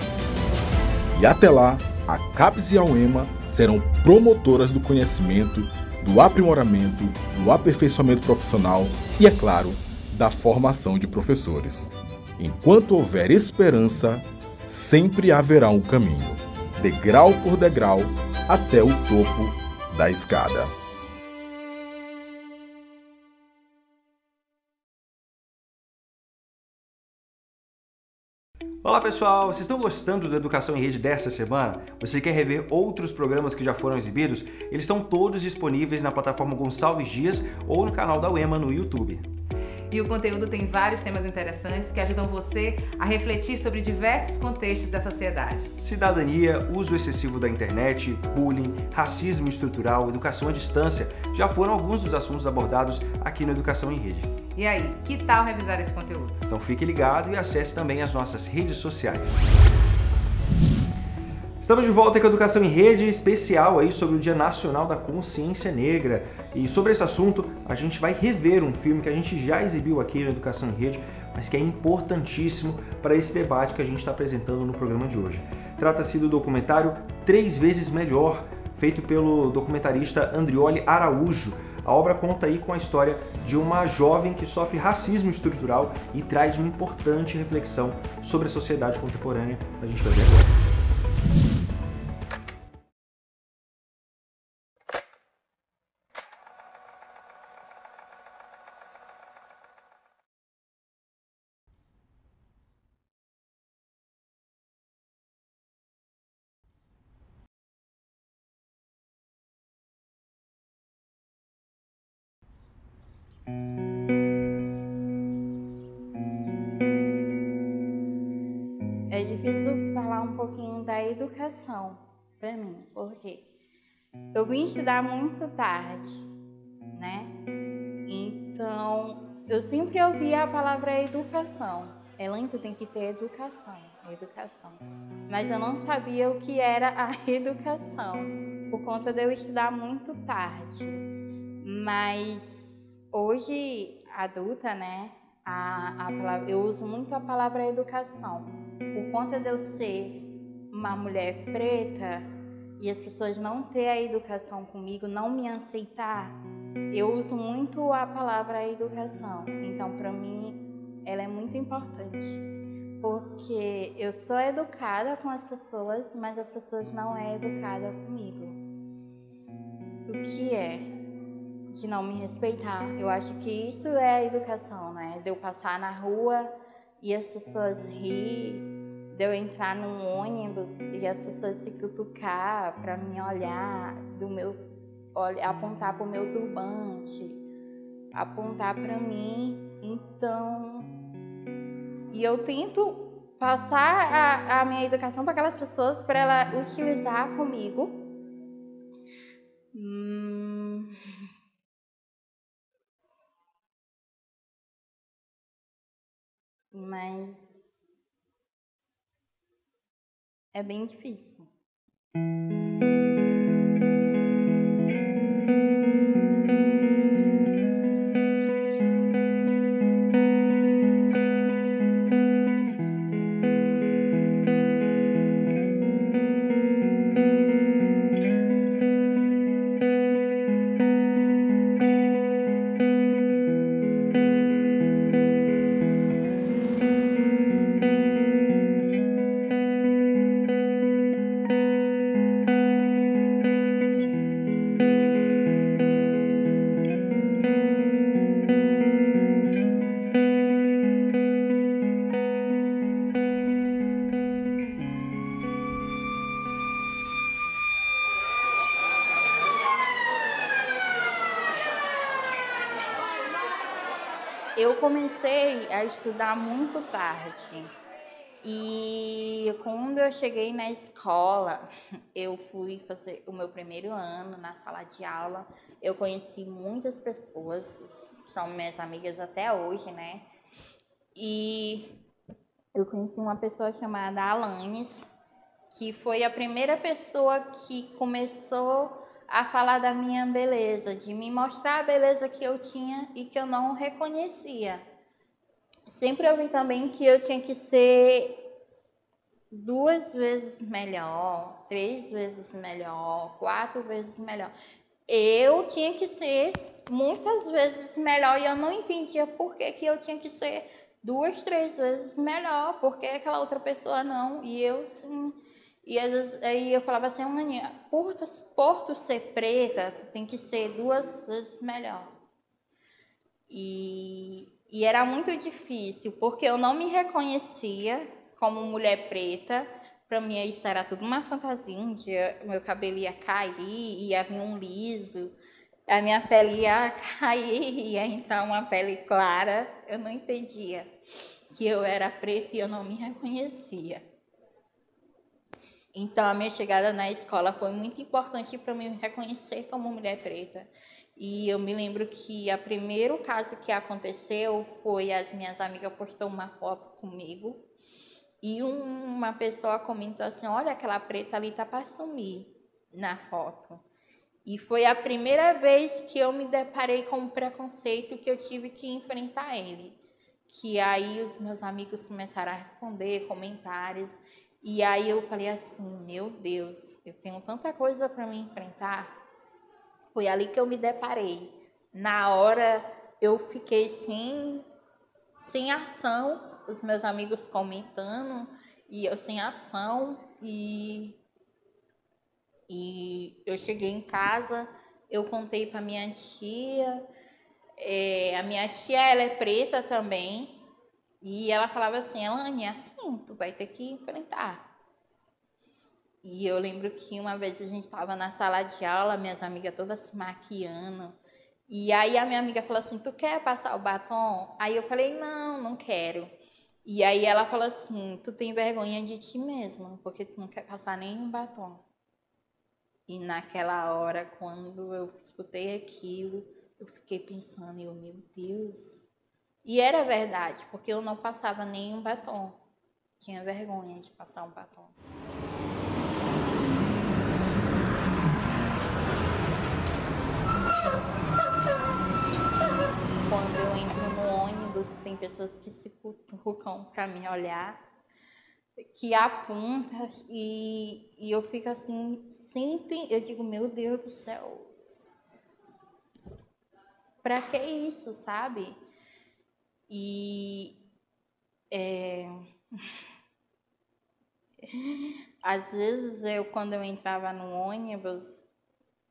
E até lá, a CAPES e a UEMA serão promotoras do conhecimento, do aprimoramento, do aperfeiçoamento profissional e, é claro, da formação de professores. Enquanto houver esperança, sempre haverá um caminho, degrau por degrau, até o topo da escada.
Olá pessoal, vocês estão gostando do Educação em Rede dessa semana? Você quer rever outros programas que já foram exibidos? Eles estão todos disponíveis na plataforma Gonçalves Dias ou no canal da UEMA no YouTube.
E o conteúdo tem vários temas interessantes que ajudam você a refletir sobre diversos contextos da sociedade.
Cidadania, uso excessivo da internet, bullying, racismo estrutural, educação à distância já foram alguns dos assuntos abordados aqui no Educação em Rede.
E aí, que tal revisar esse conteúdo?
Então fique ligado e acesse também as nossas redes sociais. Estamos de volta com a Educação em Rede, especial aí sobre o Dia Nacional da Consciência Negra. E sobre esse assunto, a gente vai rever um filme que a gente já exibiu aqui na Educação em Rede, mas que é importantíssimo para esse debate que a gente está apresentando no programa de hoje. Trata-se do documentário 3 Vezes Melhor, feito pelo documentarista Andrioli Araújo. A obra conta aí com a história de uma jovem que sofre racismo estrutural e traz uma importante reflexão sobre a sociedade contemporânea. A gente vai ver agora.
É difícil falar um pouquinho da educação para mim, porque eu vim estudar muito tarde, né? Então, eu sempre ouvia a palavra educação. Ellen, tu tem que ter educação. Mas eu não sabia o que era a educação, por conta de eu estudar muito tarde. Mas hoje, adulta, né? Eu uso muito a palavra educação. Por conta de eu ser uma mulher preta e as pessoas não terem a educação comigo, não me aceitar, eu uso muito a palavra educação. Então, para mim, ela é muito importante. Porque eu sou educada com as pessoas, mas as pessoas não são educadas comigo. O que é? De não me respeitar. Eu acho que isso é a educação, né? De eu passar na rua e as pessoas rir, de eu entrar num ônibus e as pessoas se cutucar para me olhar, apontar para o meu turbante, apontar para mim. Então, e eu tento passar a minha educação para aquelas pessoas, para ela utilizar comigo. Mas é bem difícil. Eu comecei a estudar muito tarde e quando eu cheguei na escola, eu fui fazer o meu primeiro ano na sala de aula. Eu conheci muitas pessoas, são minhas amigas até hoje, né? E eu conheci uma pessoa chamada Alanis, que foi a primeira pessoa que começou a falar da minha beleza, de me mostrar a beleza que eu tinha e que eu não reconhecia. Sempre ouvi também que eu tinha que ser 2 vezes melhor, 3 vezes melhor, 4 vezes melhor. Eu tinha que ser muitas vezes melhor e eu não entendia por que eu tinha que ser 2, 3 vezes melhor, porque aquela outra pessoa não, e eu sim. E às vezes aí eu falava assim, Aninha, por tu ser preta, tu tem que ser 2 vezes melhor. E era muito difícil, porque eu não me reconhecia como mulher preta. Para mim isso era tudo uma fantasia. Um dia meu cabelo ia cair, ia vir um liso, a minha pele ia cair, ia entrar uma pele clara. Eu não entendia que eu era preta e eu não me reconhecia. Então, a minha chegada na escola foi muito importante para mim me reconhecer como mulher preta. E eu me lembro que o primeiro caso que aconteceu foi as minhas amigas postou uma foto comigo e uma pessoa comentou assim, olha, aquela preta ali tá para sumir na foto. E foi a primeira vez que eu me deparei com um preconceito que eu tive que enfrentar ele. Que aí os meus amigos começaram a responder comentários. E aí eu falei assim, meu Deus, eu tenho tanta coisa para me enfrentar. Foi ali que eu me deparei. Na hora eu fiquei sem ação, os meus amigos comentando, e eu sem ação. E eu cheguei em casa, eu contei para minha tia. A minha tia, ela é preta também. E ela falava assim, Elane, é assim, tu vai ter que enfrentar. E eu lembro que uma vez a gente estava na sala de aula, minhas amigas todas se maquiando. E aí a minha amiga falou assim, tu quer passar o batom? Aí eu falei, não quero. E aí ela falou assim, tu tem vergonha de ti mesma, porque tu não quer passar nenhum batom. E naquela hora, quando eu escutei aquilo, eu fiquei pensando, meu Deus... E era verdade, porque eu não passava nenhum batom. Tinha vergonha de passar um batom. Quando eu entro no ônibus, tem pessoas que se cutucam para me olhar, que apontam, e eu fico assim, sempre, eu digo, meu Deus do céu, para que isso, sabe? E às vezes quando eu entrava no ônibus,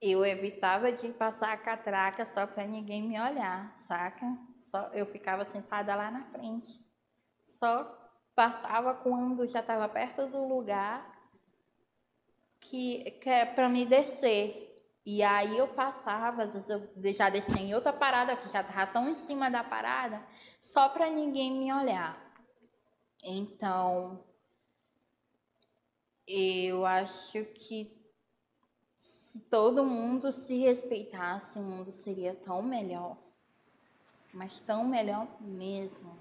eu evitava de passar a catraca só para ninguém me olhar, saca? Eu ficava sentada lá na frente. Só passava quando já estava perto do lugar que é para me descer. E aí eu passava, às vezes eu já descia em outra parada, que já estava tão em cima da parada, só para ninguém me olhar. Então, eu acho que se todo mundo se respeitasse, o mundo seria tão melhor. Mas tão melhor mesmo.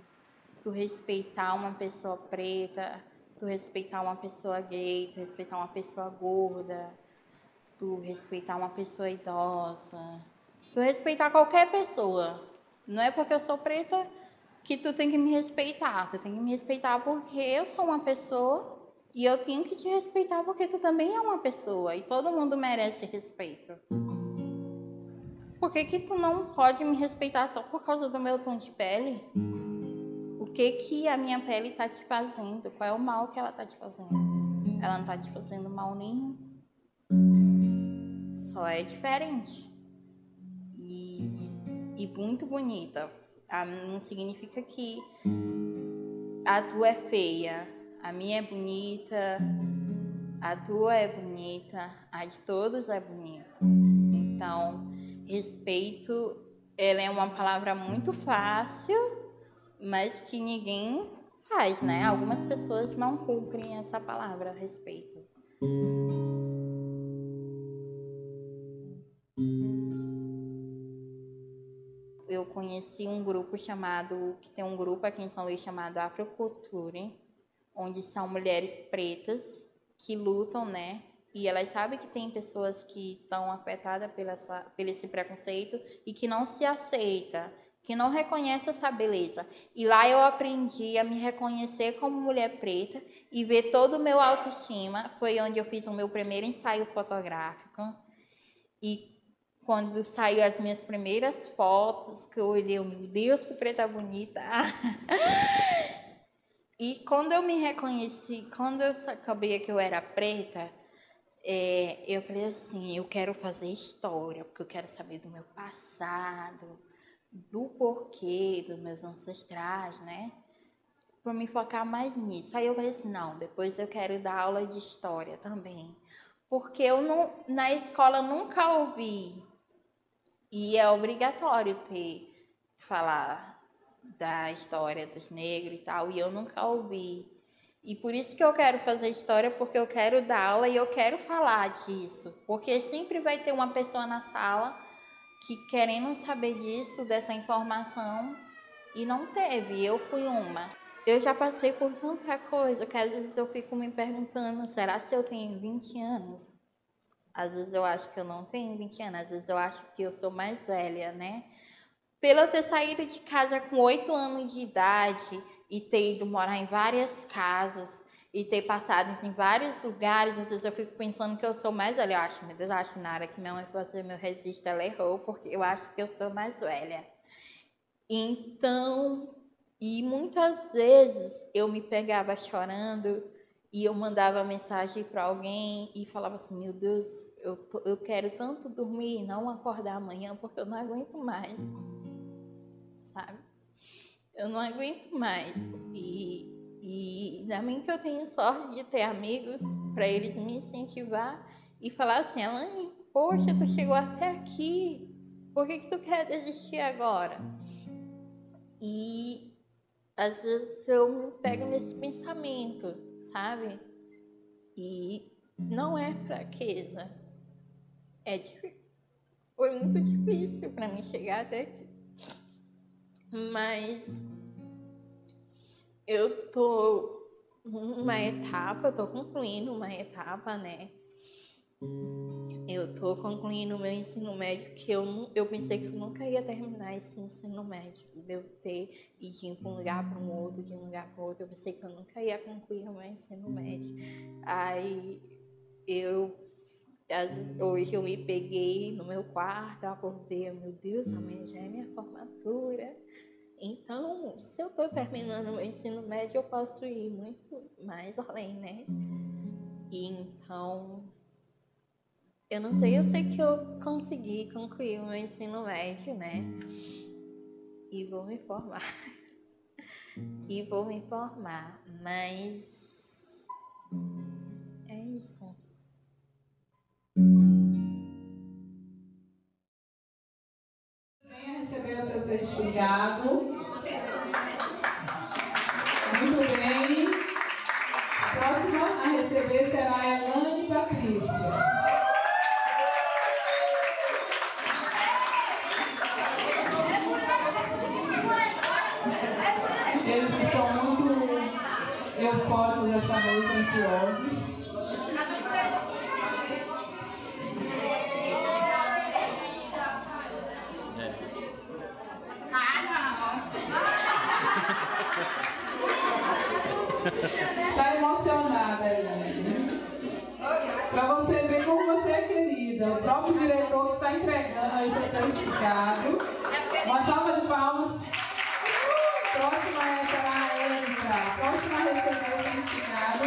Tu respeitar uma pessoa preta, tu respeitar uma pessoa gay, tu respeitar uma pessoa gorda, tu respeitar uma pessoa idosa, tu respeitar qualquer pessoa. Não é porque eu sou preta que tu tem que me respeitar. Tu tem que me respeitar porque eu sou uma pessoa e eu tenho que te respeitar porque tu também é uma pessoa e todo mundo merece respeito. Por que tu não pode me respeitar só por causa do meu tom de pele? O que a minha pele tá te fazendo? Qual é o mal que ela tá te fazendo? Ela não tá te fazendo mal nenhum. Só é diferente. E muito bonita. Não significa que a tua é feia. A minha é bonita. A tua é bonita. A de todos é bonita. Então, respeito, ela é uma palavra muito fácil, mas que ninguém faz, né? Algumas pessoas não cumprem essa palavra, respeito. Eu conheci um grupo que tem um grupo aqui em São Luís chamado Afroculture, onde são mulheres pretas que lutam, né? E elas sabem que tem pessoas que estão afetadas por esse preconceito e que não se aceita, que não reconhece essa beleza. E lá eu aprendi a me reconhecer como mulher preta e ver todo o meu autoestima. Foi onde eu fiz o meu primeiro ensaio fotográfico. E quando saiu as minhas primeiras fotos, que eu olhei, meu Deus, que preta bonita. E quando eu me reconheci, quando eu sabia que eu era preta, eu falei assim, eu quero fazer história, porque eu quero saber do meu passado, do porquê, dos meus ancestrais, né? para me focar mais nisso. Aí eu falei assim, não, depois eu quero dar aula de história também. Porque eu não, na escola nunca ouvi. E é obrigatório falar da história dos negros e tal, e eu nunca ouvi. E por isso que eu quero fazer história, porque eu quero dar aula e eu quero falar disso. Porque sempre vai ter uma pessoa na sala que querendo saber disso, dessa informação, e não teve. Eu fui uma. Eu já passei por tanta coisa que às vezes eu fico me perguntando, será se eu tenho 20 anos? Às vezes eu acho que eu não tenho 20 anos, às vezes eu acho que eu sou mais velha, né? Pelo eu ter saído de casa com 8 anos de idade e ter ido morar em várias casas e ter passado em vários lugares, às vezes eu fico pensando que eu sou mais velha. Eu acho, meu Deus, eu acho na hora que minha mãe foi fazer meu registro, ela errou, porque eu acho que eu sou mais velha. Então, e muitas vezes eu me pegava chorando e eu mandava mensagem para alguém e falava assim, meu Deus, eu quero tanto dormir e não acordar amanhã porque eu não aguento mais, sabe? Eu não aguento mais. E ainda bem que eu tenho sorte de ter amigos para eles me incentivar e falar assim, Elaine, poxa, tu chegou até aqui, por que tu quer desistir agora? E às vezes eu me pego nesse pensamento, sabe? E não é fraqueza. Foi muito difícil para mim chegar até aqui. Mas eu tô concluindo uma etapa, né? Eu tô concluindo o meu ensino médio, que eu pensei que eu nunca ia terminar esse ensino médio. De eu ter ido de um lugar para um outro, de um lugar para o outro. Eu pensei que eu nunca ia concluir o meu ensino médio. Aí hoje eu me peguei no meu quarto, eu acordei, meu Deus, amanhã já é minha formatura. Então, se eu tô terminando o meu ensino médio, eu posso ir muito mais além, né? E então, eu não sei, eu sei que eu consegui concluir o meu ensino médio, né? E vou me formar. Mas é isso.
Venha receber o seu certificado. Muito bem. A próxima a receber será a Elaine Patrícia. Eles estão muito eufóricos essa noite, ansiosos. Tá emocionada, Elaine. Pra você ver como você é querida. O próprio diretor que está entregando aí seu certificado. Uma salva de palmas. Próxima será a Érica. Próxima a receber o certificado.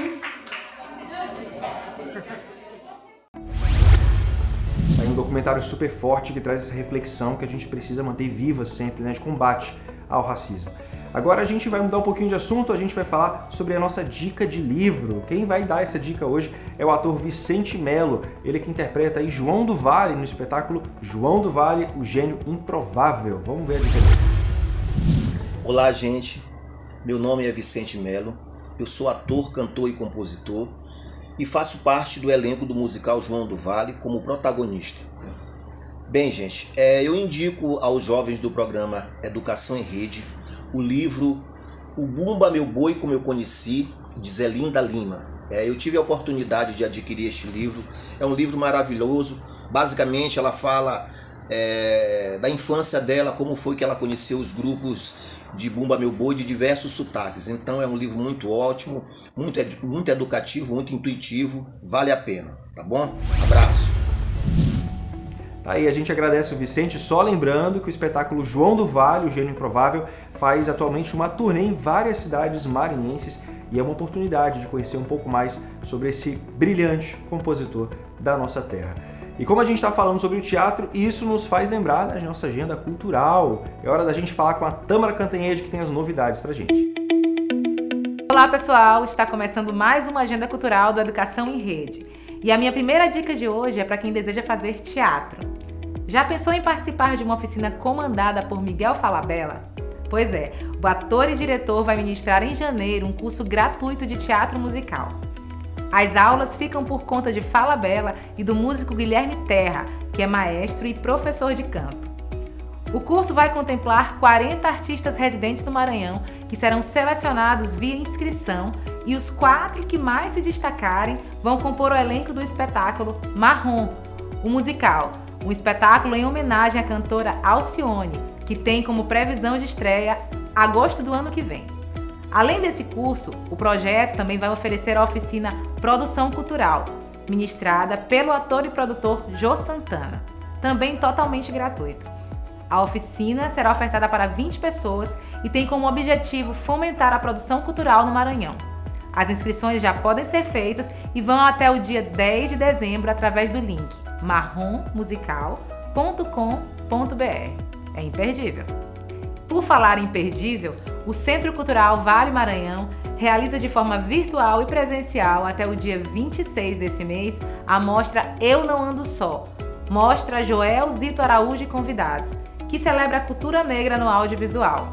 É um documentário super forte que traz essa reflexão que a gente precisa manter viva sempre, né, de combate ao racismo. Agora a gente vai mudar um pouquinho de assunto, a gente vai falar sobre a nossa dica de livro. Quem vai dar essa dica hoje é o ator Vicente Mello, ele que interpreta aí João do Vale no espetáculo João do Vale, o gênio improvável. Vamos ver a dica dele.
Olá, gente. Meu nome é Vicente Mello, eu sou ator, cantor e compositor e faço parte do elenco do musical João do Vale como protagonista. Bem, gente, eu indico aos jovens do programa Educação em Rede o livro O Bumba Meu Boi Como Eu Conheci, de Zelinda Lima. Eu tive a oportunidade de adquirir este livro, é um livro maravilhoso. Basicamente ela fala da infância dela, como foi que ela conheceu os grupos de Bumba Meu Boi de diversos sotaques. Então é um livro muito ótimo, muito educativo, muito intuitivo, vale a pena, tá bom? Abraço!
Tá aí, a gente agradece o Vicente, só lembrando que o espetáculo João do Vale, o gênio improvável, faz atualmente uma turnê em várias cidades maranhenses e é uma oportunidade de conhecer um pouco mais sobre esse brilhante compositor da nossa terra. E como a gente está falando sobre o teatro, isso nos faz lembrar da nossa agenda cultural. É hora da gente falar com a Tâmara Cantanhede, que tem as novidades pra gente.
Olá pessoal, está começando mais uma agenda cultural do Educação em Rede. E a minha primeira dica de hoje é para quem deseja fazer teatro. Já pensou em participar de uma oficina comandada por Miguel Falabella? Pois é, o ator e diretor vai ministrar em janeiro um curso gratuito de teatro musical. As aulas ficam por conta de Falabella e do músico Guilherme Terra, que é maestro e professor de canto. O curso vai contemplar 40 artistas residentes do Maranhão, que serão selecionados via inscrição, e os 4 que mais se destacarem vão compor o elenco do espetáculo Marrom, o musical, um espetáculo em homenagem à cantora Alcione, que tem como previsão de estreia agosto do ano que vem. Além desse curso, o projeto também vai oferecer a oficina Produção Cultural, ministrada pelo ator e produtor Jô Santana, também totalmente gratuita. A oficina será ofertada para 20 pessoas e tem como objetivo fomentar a produção cultural no Maranhão. As inscrições já podem ser feitas e vão até o dia 10 de dezembro através do link marrommusical.com.br. É imperdível! Por falar em imperdível, o Centro Cultural Vale Maranhão realiza de forma virtual e presencial até o dia 26 desse mês a mostra Eu Não Ando Só, mostra Joel Zito Araújo e convidados, que celebra a cultura negra no audiovisual.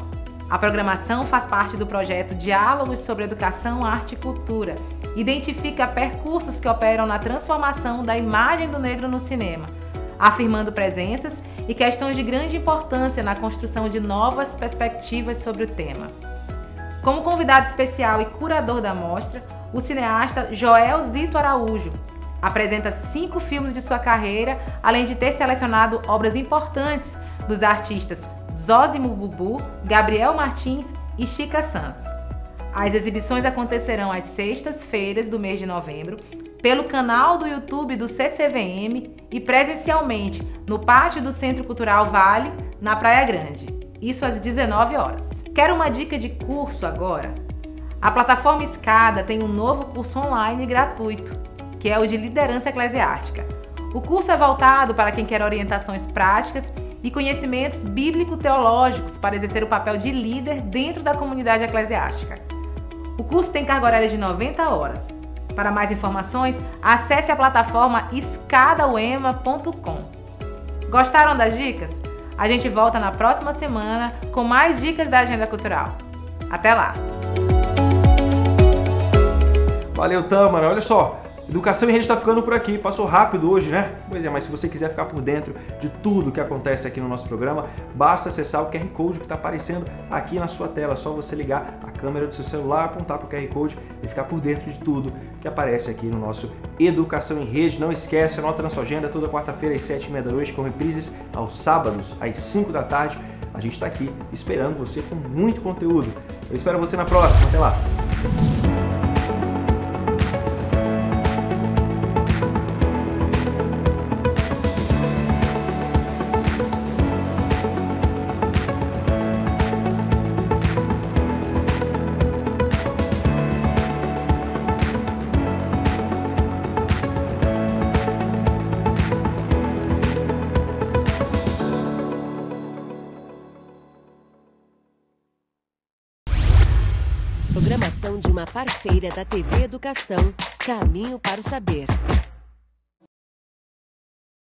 A programação faz parte do projeto Diálogos sobre Educação, Arte e Cultura, identifica percursos que operam na transformação da imagem do negro no cinema, afirmando presenças e questões de grande importância na construção de novas perspectivas sobre o tema. Como convidado especial e curador da mostra, o cineasta Joel Zito Araújo apresenta 5 filmes de sua carreira, além de ter selecionado obras importantes dos artistas Zósimo Bubu, Gabriel Martins e Chica Santos. As exibições acontecerão às sextas-feiras do mês de novembro, pelo canal do YouTube do CCVM e presencialmente no pátio do Centro Cultural Vale, na Praia Grande. Isso às 19 horas. Quer uma dica de curso agora? A plataforma Escada tem um novo curso online gratuito, que é o de Liderança Eclesiástica. O curso é voltado para quem quer orientações práticas e conhecimentos bíblico-teológicos para exercer o papel de líder dentro da comunidade eclesiástica. O curso tem carga horária de 90 horas. Para mais informações, acesse a plataforma escadauema.com. Gostaram das dicas? A gente volta na próxima semana com mais dicas da Agenda Cultural. Até lá!
Valeu, Tâmara. Olha só, Educação em Rede está ficando por aqui. Passou rápido hoje, né? Pois é, mas se você quiser ficar por dentro de tudo que acontece aqui no nosso programa, basta acessar o QR Code que está aparecendo aqui na sua tela. É só você ligar a câmera do seu celular, apontar para o QR Code e ficar por dentro de tudo que aparece aqui no nosso Educação em Rede. Não esquece, anota na sua agenda, toda quarta-feira às 7h30 da noite, com reprises aos sábados às 5 da tarde. A gente está aqui esperando você com muito conteúdo. Eu espero você na próxima. Até lá!
Programação de uma parceira da TV Educação, Caminho para o Saber.